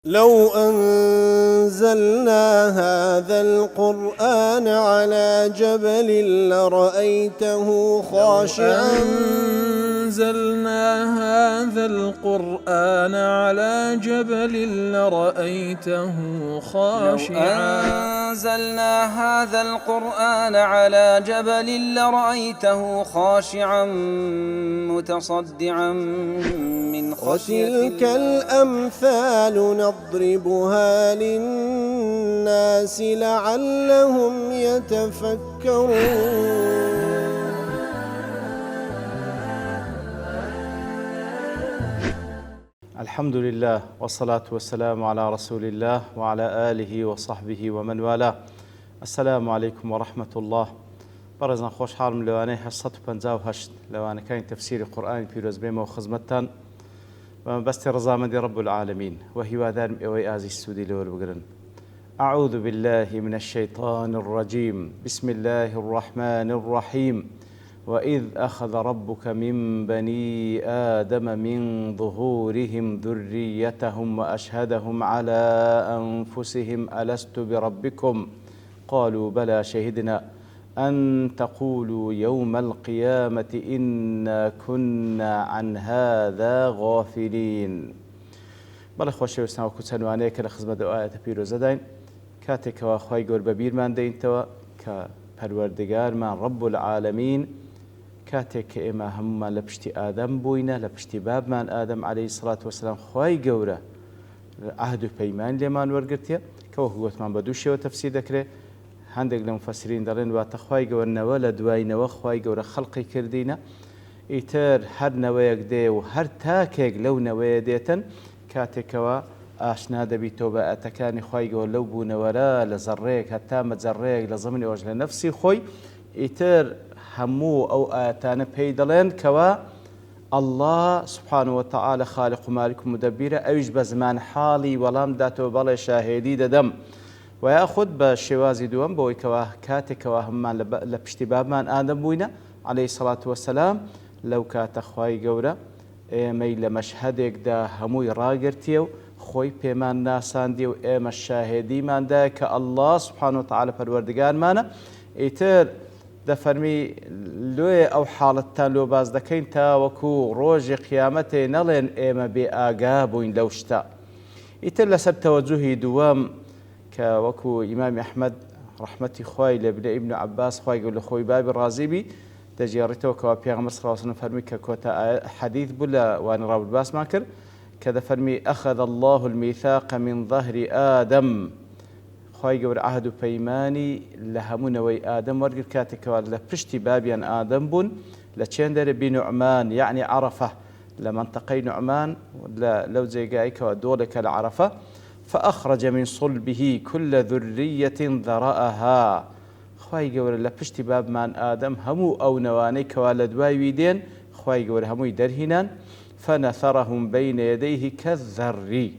لو أنزلنا هذا القرآن على جبل لرأيته خاشعا أنزلنا هذا القرآن على جبل لرأيته خاشعا أنزلنا هذا القرآن على جبل لرأيته خاشعا متصدعا من خشية وتلك الأمثال نضربها للناس لعلهم يتفكرون. الحمد لله والصلاة والسلام على رسول الله وعلى آله وصحبه ومن والاه. السلام عليكم ورحمة الله. برزنا خوش حالم لواني حصة بنزاو لواني كاين تفسير القرآن في رزبيمة وخزمتان بس رزامدي رب العالمين وهي وذان ويازي السودي لوربقرن. أعوذ بالله من الشيطان الرجيم. بسم الله الرحمن الرحيم. وإذ أخذ ربك من بني آدم من ظهورهم ذريتهم وأشهدهم على أنفسهم ألست بربكم قالوا بلى شهدنا أن تقولوا يوم القيامة إنا كنا عن هذا غافلين. بل خوشي وسنا وكتنوانيك لخزمة آية بيروزدين كاتك وخواي قول ببير من دينتوا كپروردگار من رب العالمين كاتك إما هم لبشتي آدم بوينة لبشتي باب من آدم عليه الصلاة والسلام خواي قوله عهد بيمان لمان ورقرتيا كوهوت من بدوشي وتفسير ذكره هندق لمفسرين دارين واتخواي قولنا ولا دوينا وخواي قوله خلقي كردينا إيتر هر نويك دي وهر تاكيك لو نوي ديتن كاتك آشنا دبي توبة أتكاني خواي قول لو بونا ولا لزريك حتى متزريك لزمني وجه نفسي خوي إيتر همو أو آتانا بيدلين كوا الله سبحانه وتعالى خالق مالك مدبر أوج بزمان حالي ولام داتو بلا شاهدي دم ويأخذ بشوازي دوام بوي كوا كاتي كوا همان لبشتباب من آدم بوينا عليه الصلاة والسلام لو كات خواي قورا ميل مشهدك دا هموي راقرتيو خوي بيمان ناسان ديو ايما الشاهدي من دا كالله سبحانه وتعالى پروردگار مانا ايتر دفرمي لوي او حالتان لو باز دكين تا وكو روج قيامتي نلين ايما بآقابوين لوشتا ايتر لسر توجهي دوام كوكو امام احمد رحمتي خوي لابن ابن عباس خوي يقول لخوي باب الرازيبي تجارته كوا بيغمر صلى الله عليه وسلم فرمي كوتا حديث بلا وانا راو الباس ماكر كذا فرمي أخذ الله الميثاق من ظهر آدم خواهي قول عهد بيماني لهمون وي آدم ورقل كاتك لبشتي بابيان آدم بون لچندر بنعمان يعني عرفة لمنطقي نعمان لو زيقايك ودولك العرفة فأخرج من صلبه كل ذرية ذرأها خواهي قول لبشتي باب من آدم همو أو نواني كوالدواي ويدين خواهي قول همو درهنان فنثرهم بين يديه كالذر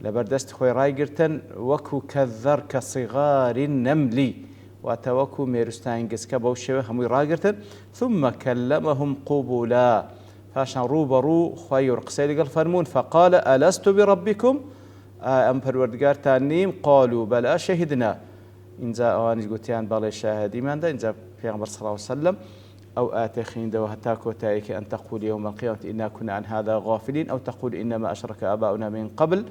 لبردست خوي رايقرتن وكو كالذر كصغار النمل واتوكو ميرستان قسكا بوشيوه هموي رايقرتن ثم كلمهم قبولا فاشان روبرو خوي ورقسيلي قال فرمون فقال ألست بربكم أم پروردگار تانيم قالوا بلا شهدنا إنزا أواني قوتيان بالي شاهدي من دا إنزا پیغمبر صلى الله عليه وسلم أو آتخين دو هتاكو تايك أن تقول يوم القيامة إنا كنا عن هذا غافلين أو تقول إنما أشرك آباؤنا من قبل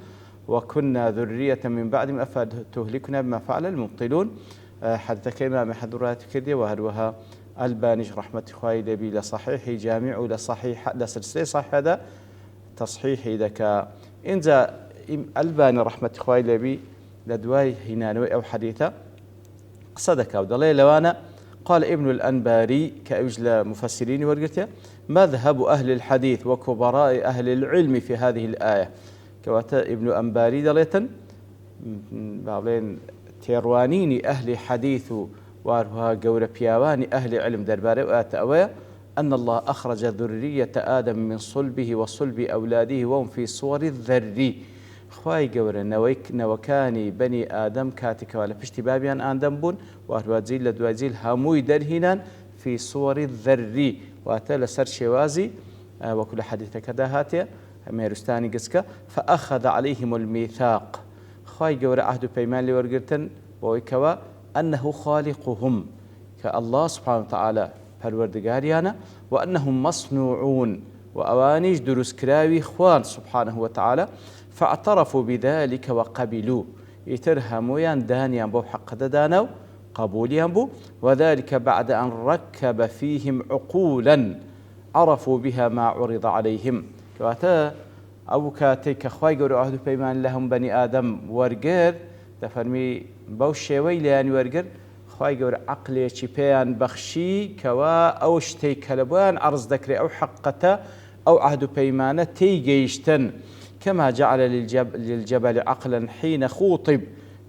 وكنا ذرية من بعد ما تهلكنا بما فعل المبطلون حدثك إمام حضرات كردي وهروها البانج رحمة خواهي لبي لصحيح جامع لصحيح لسلسلة صحيح هذا تصحيح ذاك إنزا الباني رحمة خواهي لبي لدواي هنانوي أو حديثة قصدك أو دليل لوانا قال ابن الأنباري كأجل مفسرين ورقته مذهب أهل الحديث وكبراء أهل العلم في هذه الآية كواتا ابن أنباري دليتا بعضين تيروانين أهل حديث وارها قول بياوان أهل علم درباري وآت أويا أن الله أخرج ذرية آدم من صلبه وصلب أولاده وهم في صور الذر خواهي قورا نوكاني بني آدم كاتك ولا بشتي بابيان آدم بون وهروازيل لدوازيل هموي درهنان في صور الذر واتل سر شوازي وكل حديث كذا هاتيا مێروستانی گچکە فأخذ عليهم الميثاق خی گەورە عهد و پەیمان لێ وەرگرتن بۆی کەوە أنه خالقهم كالله سبحانه وتعالى پەروەردگاریانە وأنهم مصنوعون وأوانيش دروس كراوي خوان سبحانه وتعالى فاعترفوا بذلك وقبلوا يترهمويان دانيان بو حق دانو قبوليان بو وذلك بعد أن ركب فيهم عقولا عرفوا بها ما عرض عليهم كواتا أو كاتيك خواي قولوا عهد بيمان لهم بني آدم ورقر دفرمي بوشي ويليان ورقر خواي قولوا عقلي بيان بخشي كوا أو شتي كلبوان عرض ذكري أو حقته أو عهد بيمانة تيجيشتن كما جعل للجبل عقلا حين خوطب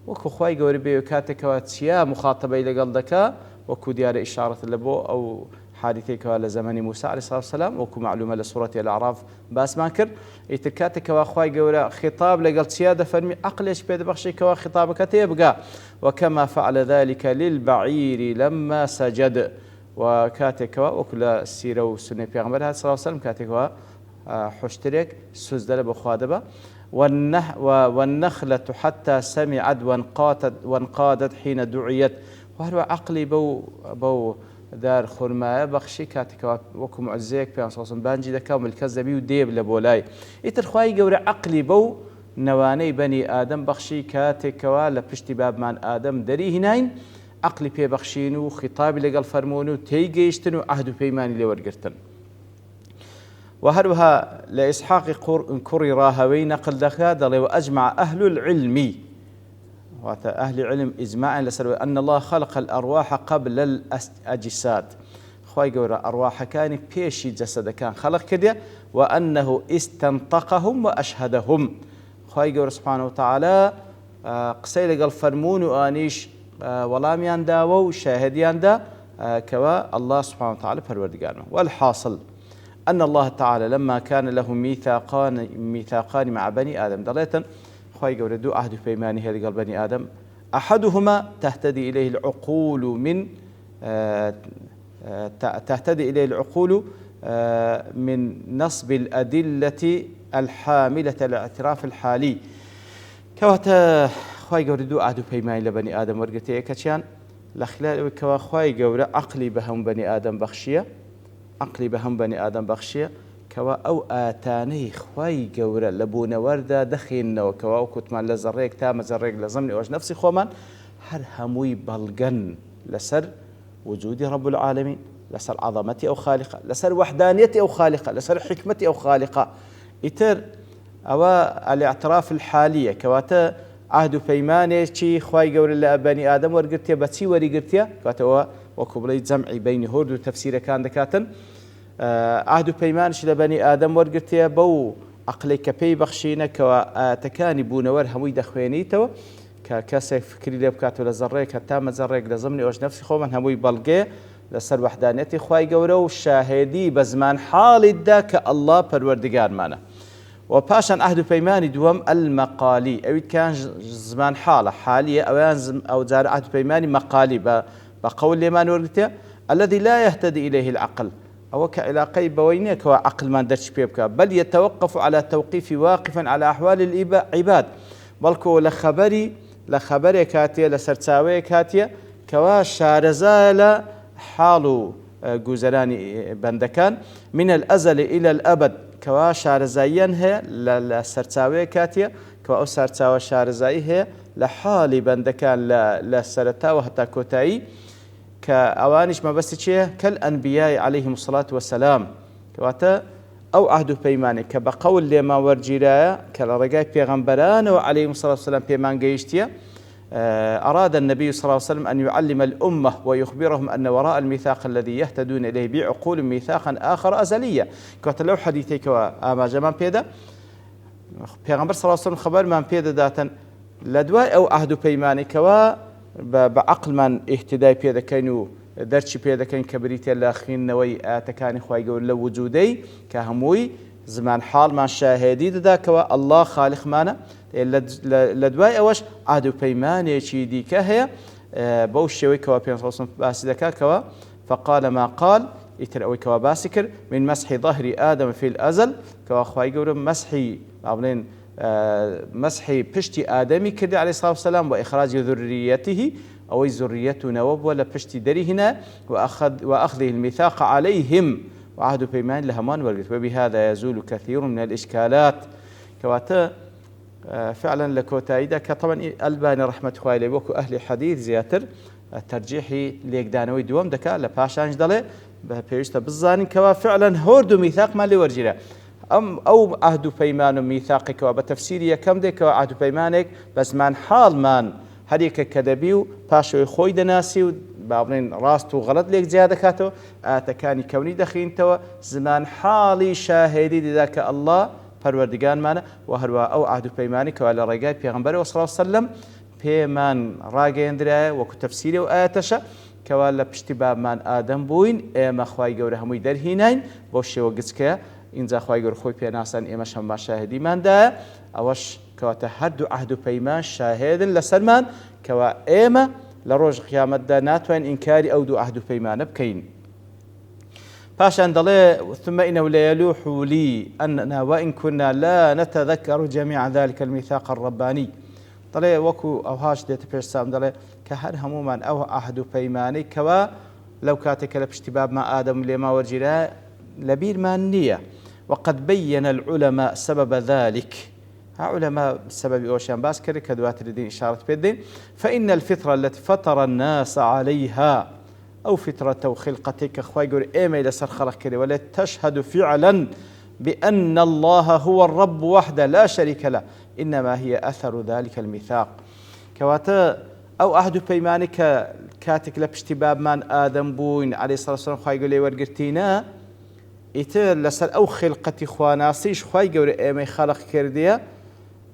وكو خواي قولوا بيوكاتك واتسيا مخاطبة إلى قلدك وكو ديار إشارة لبو أو حادثيك على زمن موسى عليه الصلاة والسلام وكو معلومة لسورة الأعراف باس ماكر يتكاتك واخواي قولا خطاب لقلت سيادة فرمي أقلش بيد بخشيك وخطابك تيبقى وكما فعل ذلك للبعير لما سجد وكاتك وكل السيرة والسنة بيغمبر صلى الله عليه وسلم كاتك حشترك سوزدل بخوادبة والنخلة حتى سمعت وانقادت حين دعيت وهو عقلي بو دار خرماء بخشي كاتك وكم عزيك بيان صوصن بانجي دكا وملكزبي وديب لبولاي يترخواي قوري عقلي بو نواني بني آدم بخشي كاتك لبشتي باب من آدم دري هناين عقلي بي بخشينو خطابي لقل فرمونو تيجيشتنو عهدو بيماني لورقرتن وهروها لإسحاق كوري راهوي نقل دخل وأجمع أهل العلم أهل العلم إجماعا لسر أن الله خلق الأرواح قبل الأجساد خواي قورا أرواح كان بيشي جسد كان خلق كده وأنه استنطقهم وأشهدهم خواي قورا سبحانه وتعالى قسيل قال فرمون وآنيش ولاميان دا وشاهديان دا كوا الله سبحانه وتعالى پروردگارنا والحاصل أن الله تعالى لما كان له ميثاقان مع بني آدم دليتا خواهي قولة دو عهد بيماني هذه قال بني آدم أحدهما تهتدي إليه العقول من نصب الأدلة الحاملة الاعتراف الحالي كواتا خواهي قولة دو عهد بيماني لبني آدم ورقتي كتشان لخلال كوا خواهي قولة عقلي بهم بني آدم بخشية كوا أو آتاني خواي جورا لبونا وردة دخينا وكوا وكتمان لزريك تام زريك لزمني وش نفسي خومان هر هموي بلغن لسر وجودي رب العالمين لسر عظمتي أو خالقة لسر وحدانيتي أو خالقة لسر حكمتي أو خالقة إتر أو الاعتراف الحالية كواتا عهد بيماني شي خواي جورا لبني آدم ورقرتيا بتسي ورقرتيا كواتا وكبلي جمعي بين هورد وتفسير كان دكاتن عهد بيمانش لبني آدم ورقرتيا بو عقلي كبي بخشينا كوا تكاني بونور هموي دخوينيتو كاسك فكري لبكاتو لزريك هتام زريك لزمني وش نفسي خومن هموي بلقي لسر وحدانيتي خواي قورو شاهدي بزمان حال الداك الله پروردگار مانا وباشان عهد بيماني دوم المقالي اويد كان زمان حالة حالية او زار عهد بيماني مقالي بقول لمن ورقرتيا الذي لا يهتدي إليه العقل أو كعلاقي بوينك وعقل ما درش بيبك بل يتوقف على توقيف واقفا على أحوال العباد بلكو لخبري كاتية لسرتاوي كاتية كوا شارزال حال جوزراني بندكان من الأزل إلى الأبد كوا شارزايان هي لسرتاوي كاتية كوا سرتاوي شارزاي هي لحال بندكان لسرتاوي حتى كوتاي كأوانش ما بس شيء كالأنبياء عليهم الصلاة والسلام كواتا أو عهد بيماني كبقول لما ورجيرايا كالرجاء بيغمبران وعليهم الصلاة والسلام بيمان جيشتيا أراد النبي صلى الله عليه وسلم أن يعلم الأمة ويخبرهم أن وراء الميثاق الذي يهتدون إليه بعقول ميثاقا آخر أزلية كواتا لو حديثيك وآما جمان بيدا بيغمبر صلى الله عليه وسلم خبر من بيدا داتا لدواء أو عهد بيماني كوا بعقل من اهتداء بيدا كينو درشي بيدا كين كبريتي اللاخين نوي آتكاني خواهي قول لو وجودي كهموي زمان حال من شاهدي دا كوا الله خالق مانا لدواء أوش عهد بيماني شي دي كهي بوش شوي كوا بيان صوصن باسي دكا كوا فقال ما قال ئیتر ئەوەی کەوا باسی کرد من مسح ظهر آدم في الأزل کەوا خوای گەورە مسحی ئابڵێن مسحی پشتی ئادەمی کردی عەلەیهی سڵاو وسەلام و ئیخراج ذریەته ئەوەی زوریەتونەوە بووە لە پشتی دەری هێنا وأخذه الميثاق عليهم وعهد پەیمان لە هەمان وەرگرت وبهذا يزول كثير من الإشكالات کەواتە فعلا لە کۆتاییدا کە طبعا ئەلبانی ڕەحمەت خوای لێ وەکو ئەهلی حەدیث زیاتر تەرجیحی لێکدانەوەی دووەم دەکات لە پاشانش دەڵێ پێویستە بزانین کەوا فعلا هۆرد و میثاقمان لێ وەرگیرە ئەو عهد و پەیمان و میثاقێکەوە بە تەفسیری یەکەم دێکەوە عهد و پەیمانێک بە زمان حاڵمان هەرێکە کە دەبی و پاشەوەی خۆی دەناسی و با بڵێن ڕاست و غەڵەت لێک جیا دەکاتەوە ئاتەکانی کەونی دەخینتەوە زمان حاڵی شاهێدی دەدا کە ئەڵڵا پەروەردگارمانە و هەروە ئەو عهد و پەیمانی کەوا لە ڕێگای پێغەمبەرەوە صلی الله علیه وسلم پێمان ڕاگەیەندرایە وەکو تەفسیری و ئاەتەشە کەوا لە پشتی بابمان ئادەم بووین ئێمە خوای گەورە هەمووی دەرهیناین بۆ شێوە گچکەیە اینجا خوای گەورە خۆی پێناسان ئێمەش هەموو شاهدیماندایە ئەوەش کەواتە هەردوو عهد و پەیمان شاهێدن لەسەرمان کەوا ئێمە لە ڕۆژ قیامەتدا ناتوانین ئینکاری ئەو دوو عهد و پەیمانە بکەین. پاشان دەڵێ ثم إنه ليلوح لي أننا وإن كنا لا نتذكر جميع ذلك الميثاق الرباني دەڵێ وەکو ئەوهاش دێتە پێش سام دەڵێ کە هەر هەمومان ئەو عهد و پەیمانەی کەوا لەو کاتێکە لە پشتی بابمان ئادەم لێما وەرگیرا لەبیرمان نییە وقد بين العلماء سبب ذلك علماء سبب أوشان باس كري كدوات الدين إشارة بيدين فإن الفطرة التي فطر الناس عليها أو فطرة خلقتك أخوي يقول إيمي لسر خلق كري ولا تشهد فعلا بأن الله هو الرب وحده لا شريك له إنما هي أثر ذلك الميثاق كواتا أو أحد بيمانك كاتك لبشتي باب من آدم بوين عليه الصلاة والسلام أخوي يقول لي ورقرتينا إتر لسر أو خلقتي خواناسيش أخوي يقول إيمي خلق كرديا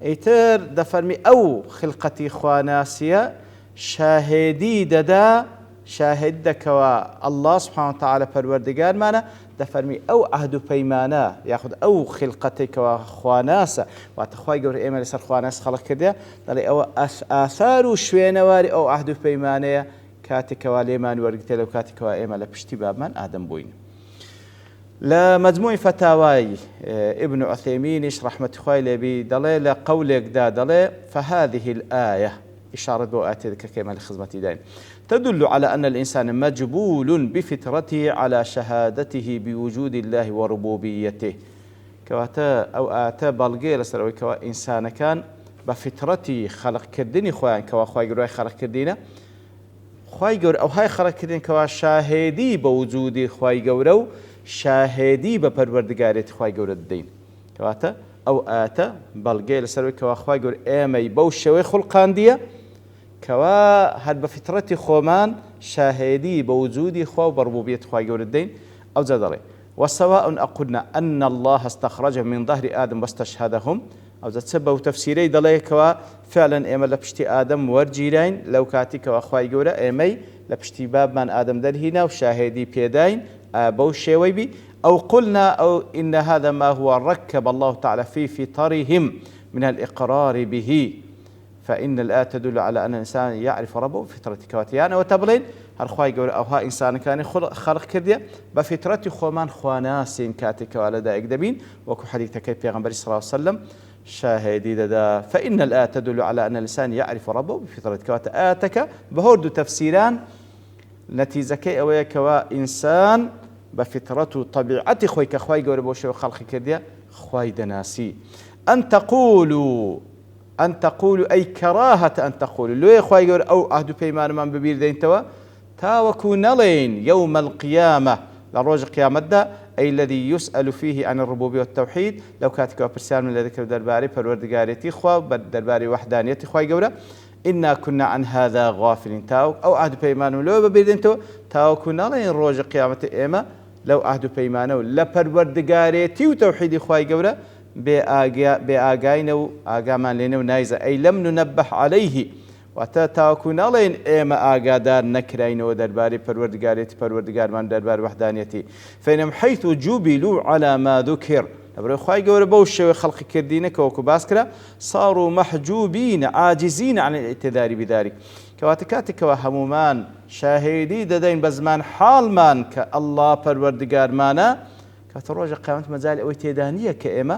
إتر دفرمي أو خلقتي خواناسية شاهدي ددا شاهدك الله سبحانه وتعالى پروردگار مانا دفرمي أو عهد بيمانا ياخذ أو خلقتك وخواناسة واتخواي قول إيمان لسر خواناس خلق كده دالي أو آثار شوينواري أو عهد بيمانية كاتك والإيمان ورقتي لو كاتك وإيمان لبشتي باب من آدم بوين لمجموع فتاواي ابن عثيمين رحمة خوي لبي دالي لقولك دا دالي فهذه الآية إشارة بوآتي ذكر كما لخزمتي دين تدل على أن الإنسان مجبول بفطرته على شهادته بوجود الله وربوبيته كواتا أو آتا بلغي لسروي كوا إنسان كان بفطرتي خلق كردني خوان كوا خواي قروي خلق كردينا خواي قر أو هاي خلق كردين كوا شاهدي بوجود خواي قرو شاهدي بپروردگاريت خواي قر الدين كواتا أو آتا بلغي لسروي كوا خواي قر إيمي بوشوي خلقان ديا كوا هاد بفطرتي خومان شاهدي بوجودي خوا وبربوبية خوا يقول الدين أو زادري وسواء أقولنا أن الله استخرجهم من ظهر آدم واستشهدهم أو زاد سبب وتفسيري دلي كوا فعلا إما لبشتي آدم ورجيرين لو كاتي كوا خوا يقول إيمي لبشتي باب من آدم درهنا وشاهدي بيدين أبو الشيويبي أو قلنا أو إن هذا ما هو ركب الله تعالى في فطرهم من الإقرار به فإن الآية تدل على أن الإنسان يعرف ربه بفطرة كواتيانا وتبلين هالخواي يقول أو ها إنسان كان خلق كردية بفطرة خومان خواناسين كاتك ولا دائق دبين وكو حديث كيف يغنبري صلى الله عليه وسلم شاهدي دا فإن الآية تدل على أن الإنسان يعرف ربه بفطرة كواتيانا آتك بهورد تفسيران نتيجة كي أويا كوا إنسان بفطرة طبيعة خوي كخواي يقول بوشي وخلق كردية خواي دناسي أن تقولوا أي كراهة أن تقولوا لو يخوي يقول أو عهد بيمان من ببير دين توا تاوكو نلين يوم القيامة لروج قيامة دا أي الذي يسأل فيه عن الربوبية والتوحيد لو كاتك وبرسال من ذكر درباري فالوردقاريتي خوا درباري وحدانيتي خوي يقول إنا كنا عن هذا غافلين تاو أو عهد بيمان لو ببير دين توا تاوكو نلين روج قيامة إيما لو عهد بيمانه لپروردگاريتي وتوحيد خوي يقول بآقاين وآقامان لنا ونايزة أي لم ننبه عليه وتتاكون لين إيما آقادار نكرين ودرباري پروردگاريتي پروردگار من دربار وحدانيتي فإنهم حيث جبلوا على ما ذكر لەبەرەوەی خوای گەورە بەو شێوەیە خەڵقی کردینە کە وەکو باس کرا صاروا محجوبین عاجزین عن الاعتذار بذلك کەواتە کاتێکەوە هەمومان شاهێدی دەدەین بە زمان حاڵمان کە ئەڵڵا پەروەردگارمانە کاتە ڕۆژە قیامەت مەجالی ئەوەی تێدا نییە کە ئێمە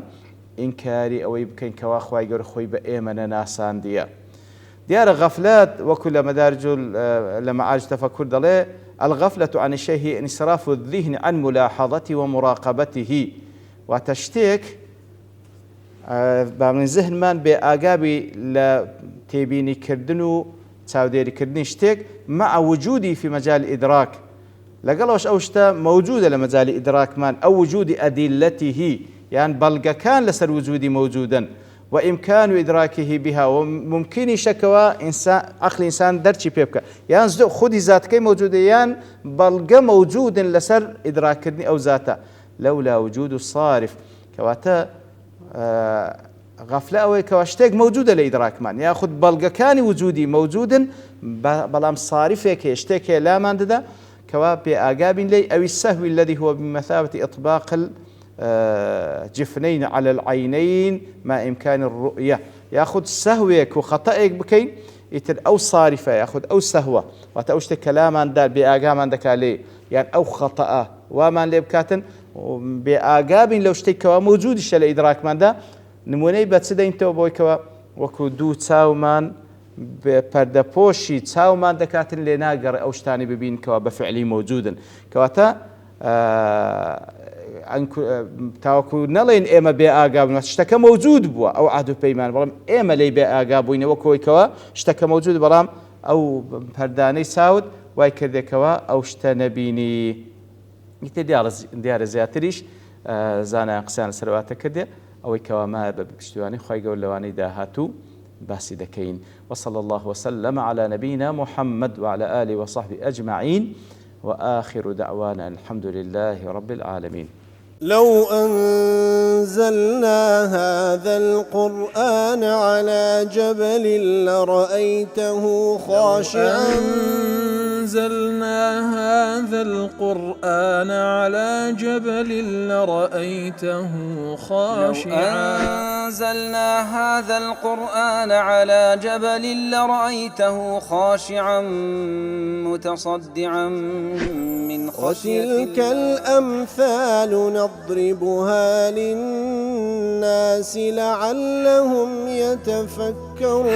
ئینکاری ئەوەی بکەین کەوا خوای گەورە خۆی بە ئێمە نەناساندیە. دیارە غەفلەت وەکو لە مەدارج لە مەعارج تەفەکور دەڵێ الغفلة عن الشيء هي انصراف الذهن عن ملاحظته ومراقبته واتە شتێک باڵین زهنمان بێ ئاگابی لە تێبینیکردن و چاودێریکردنی شتێک مع وجودی في مجال الإدراك لەگەڵەوەش ئەو شتە مەوجودە لە مەجالی ئیدراکمان ئەو وجودی ئەدیلەتیهی یان بەڵگەکان لەسەر وجودی مەوجودن وإمكان إدراكه بها وممكن شكوى إنسان عقل إنسان درتشي بيبكا يعني خودي ذاتك موجودة يعني بلغة موجود لسر إدراكني أو ذاته لولا وجود الصارف كواتا غفلة أو كواشتيك موجودة لإدراك من ياخذ بلغة كان وجودي موجودا بلام صارفه كيشتيك لا مانددا كوا بأعقاب لي أو السهو الذي هو بمثابة إطباق جفنين على العينين ما إمكان الرؤية ياخذ سهوك وخطأك بكين يتر أو صارفة ياخذ أو سهوة وتأوشت كلاما دار بأعقاب عندك عليه يعني أو خطأ وما اللي بكاتن بأعقاب لو اشتكوا موجود الشيء الإدراك من ده نموني بتسدين توبويكوا وكودو تاومان بپردەپۆشی چاومان دەکاتن لێ ناگەڕێ ئەو شتانی ببین کەوا بەفعلی موجودن کەواتە تاوەکو نەڵێن ئێمە بێ ئاگا بوون شتەکە موجود بووە ئەو عهد و پەیمان بەڵام ئێمە لێی بێ ئاگا بووینەوە کۆیکەوە شتەکە موجود بەڵام ئەو پەردانەی چاوت وای کردێکەوە ئەو شتە نەبینی ئیتر دیارە زیاتریش زانایان قسەیان لەسەرەواتە کردێ ئەوەی کەوا مایە بە پشتیوانی خوای گەورە لەوانەی داهاتوو باسي دكين وصلى الله وسلم على نبينا محمد وعلى آله وصحبه أجمعين وآخر دعوانا الحمد لله رب العالمين. لو أنزلنا هذا القرآن على جبل لرأيته خاشعا أنزلنا هذا القرآن على جبل لرأيته خاشعا أنزلنا هذا القرآن على جبل لرأيته خاشعا متصدعا من خشية الله وتلك الأمثال نضربها للناس لعلهم يتفكرون